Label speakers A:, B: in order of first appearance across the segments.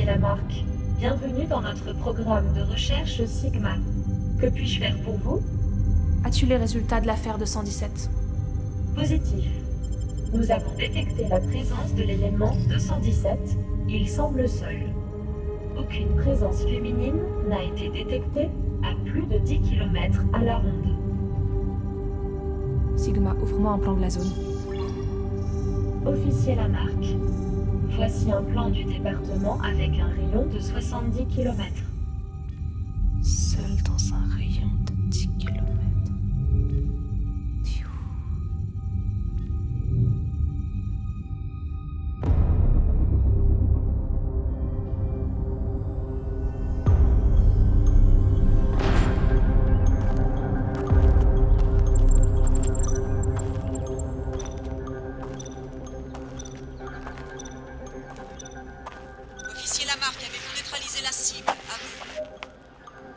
A: Lamarck. Bienvenue dans notre programme de recherche Sigma. Que puis-je faire pour vous?
B: As-tu les résultats de l'affaire de 117?
A: Positif. Nous avons détecté la présence de l'élément 217. Il semble seul. Aucune présence féminine n'a été détectée à plus de 10 km à la ronde.
B: Sigma, ouvre-moi un plan de la zone.
A: Officier Lamarck. Voici un plan du département avec un rayon de 70 km.
B: Seul dans un rayon de 10 km.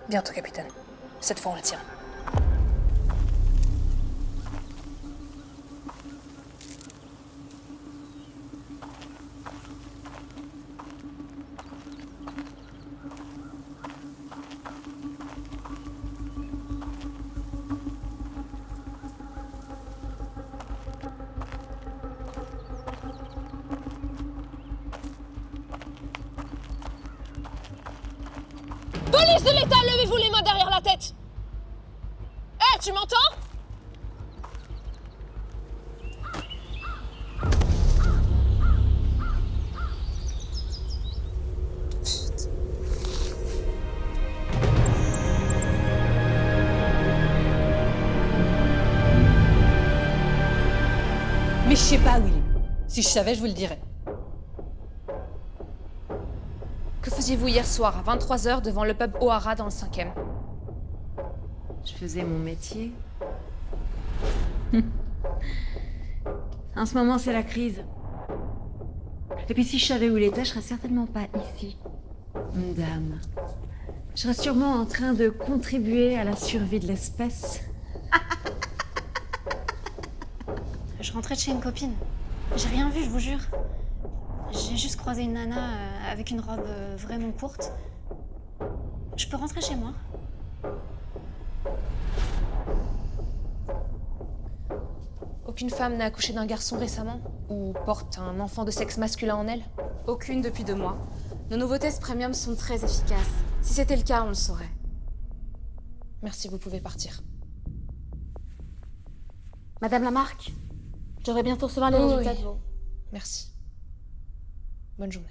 B: Bientôt, capitaine. Cette fois, on le tient.
C: Police de l'État, levez-vous les mains derrière la tête! Hé, tu m'entends?
D: Mais je sais pas où il est. Si je savais, je vous le dirais.
B: Que faisiez-vous hier soir à 23h devant le pub O'Hara dans le 5e?
E: Je faisais mon métier. En ce moment, c'est la crise. Et puis si je savais où il était, je serais certainement pas ici. Dame. Je serais sûrement en train de contribuer à la survie de l'espèce.
F: Je rentrais de chez une copine. J'ai rien vu, je vous jure. J'ai juste croisé une nana avec une robe vraiment courte. Je peux rentrer chez moi?
B: Aucune femme n'a accouché d'un garçon récemment? Ou porte un enfant de sexe masculin en elle?
G: Aucune depuis 2 mois. Nos nouveaux tests premium sont très efficaces. Si c'était le cas, on le saurait.
B: Merci, vous pouvez partir.
G: Madame Lamarck, je devrais bientôt recevoir les résultats de vos...
B: Merci. Bonne journée.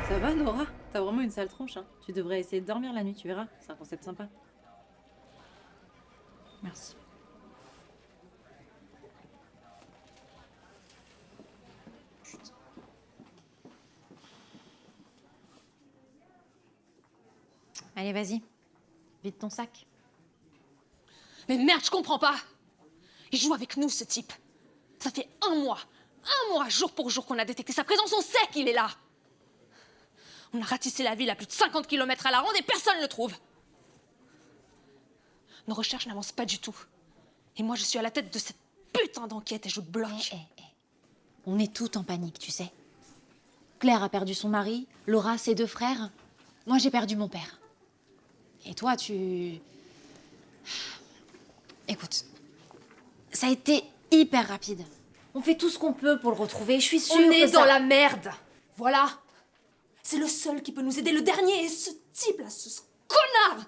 H: Ça va, Laura? T'as vraiment une sale tronche, hein. Tu devrais essayer de dormir la nuit, tu verras. C'est un concept sympa. Merci. Chut.
F: Allez, vas-y. Vide ton sac.
C: Mais merde, je comprends pas! Il joue avec nous, ce type. Ça fait un mois, jour pour jour qu'on a détecté sa présence, on sait qu'il est là! On a ratissé la ville à plus de 50 km à la ronde et personne ne le trouve. Nos recherches n'avancent pas du tout. Et moi, je suis à la tête de cette putain d'enquête et je bloque.
F: On est toutes en panique, tu sais. Claire a perdu son mari, Laura ses 2 frères. Moi, j'ai perdu mon père. Et toi, tu... Écoute, ça a été hyper rapide. On fait tout ce qu'on peut pour le retrouver, je suis sûre
C: On est
F: que
C: dans
F: ça...
C: la merde! Voilà! C'est le seul qui peut nous aider, le dernier, et ce type là, ce connard,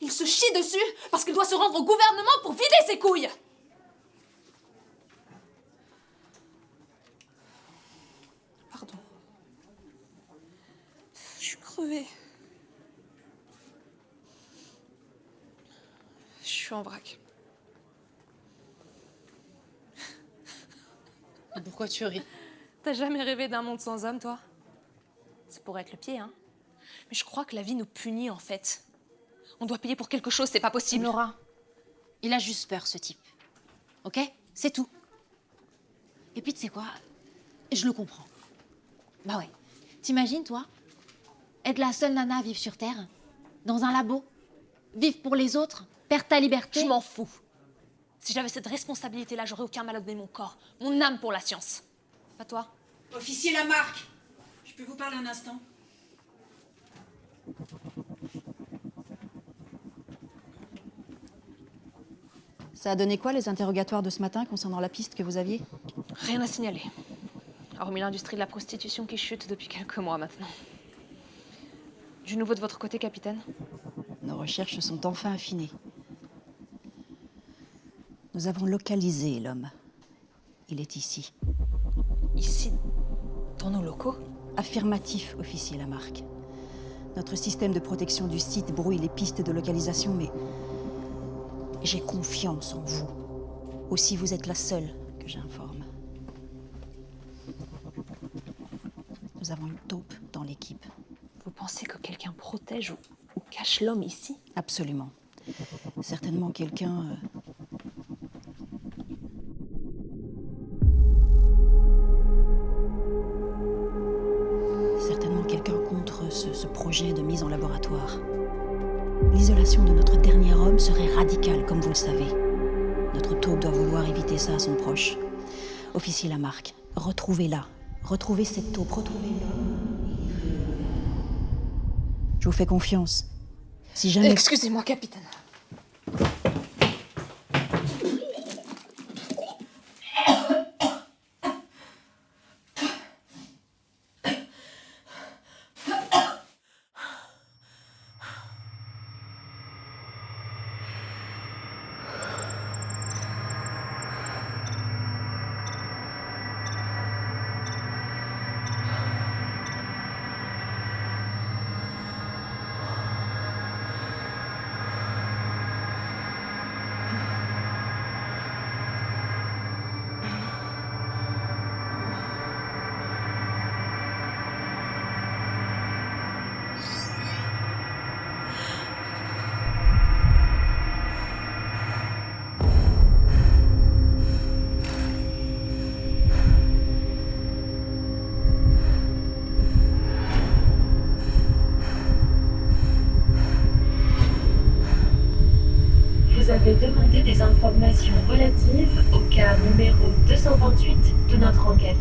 C: il se chie dessus parce qu'il doit se rendre au gouvernement pour vider ses couilles. Pardon. Je suis crevée. Je suis en vrac.
D: Pourquoi tu ris?
B: T'as jamais rêvé d'un monde sans hommes, toi? Ça pourrait être le pied, hein?
C: Mais je crois que la vie nous punit, en fait. On doit payer pour quelque chose, c'est pas possible.
E: Nora, il a juste peur, ce type. Ok? C'est tout. Et puis, tu sais quoi? Je le comprends. Bah ouais. T'imagines, toi, être la seule nana à vivre sur Terre, dans un labo, vivre pour les autres, perdre ta liberté?
C: Je m'en fous. Si j'avais cette responsabilité-là, j'aurais aucun mal à donner mon corps, mon âme pour la science. Pas toi?
D: Officier Lamarck, je peux vous parler un instant?
I: Ça a donné quoi, les interrogatoires de ce matin concernant la piste que vous aviez?
B: Rien à signaler. Hormis l'industrie de la prostitution qui chute depuis quelques mois maintenant. Du nouveau de votre côté, capitaine?
I: Nos recherches sont enfin affinées. Nous avons localisé l'homme. Il est ici.
B: Ici, dans nos locaux?
I: Affirmatif, officier Lamarck. Notre système de protection du site brouille les pistes de localisation, mais j'ai confiance en vous. Aussi, vous êtes la seule que j'informe. Nous avons une taupe dans l'équipe.
B: Vous pensez que quelqu'un protège ou cache l'homme ici?
I: Absolument. Certainement quelqu'un... Certainement quelqu'un contre ce projet de mise en laboratoire. L'isolation de notre dernier homme serait radicale, comme vous le savez. Notre taupe doit vouloir éviter ça à son proche. Officier Lamarck, retrouvez-la. Retrouvez cette taupe, retrouvez l'homme. Je vous fais confiance. Si jamais...
B: Excusez-moi, capitaine.
A: Vous avez demandé des informations relatives au cas numéro 228 de notre enquête.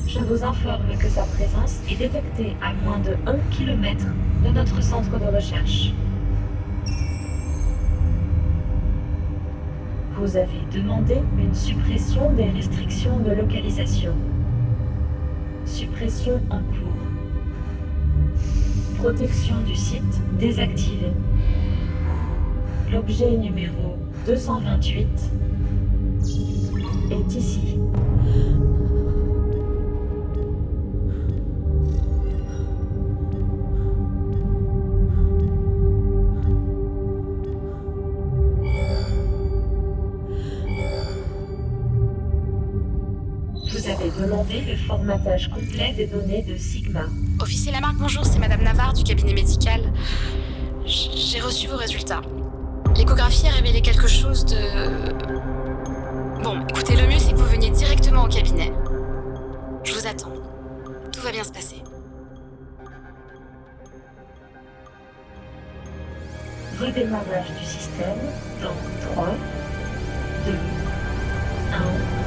A: Je vous informe que sa présence est détectée à moins de 1 km de notre centre de recherche. Vous avez demandé une suppression des restrictions de localisation. Suppression en cours. Protection du site désactivée. L'objet numéro 228 est ici. Vous avez demandé le formatage complet des données de Sigma.
G: Officier Lamarck, bonjour, c'est Madame Navarre du cabinet médical. J'ai reçu vos résultats. L'échographie a révélé quelque chose de... Bon, écoutez, le mieux c'est que vous veniez directement au cabinet. Je vous attends. Tout va bien se passer.
A: Redémarrage du système dans 3, 2, 1...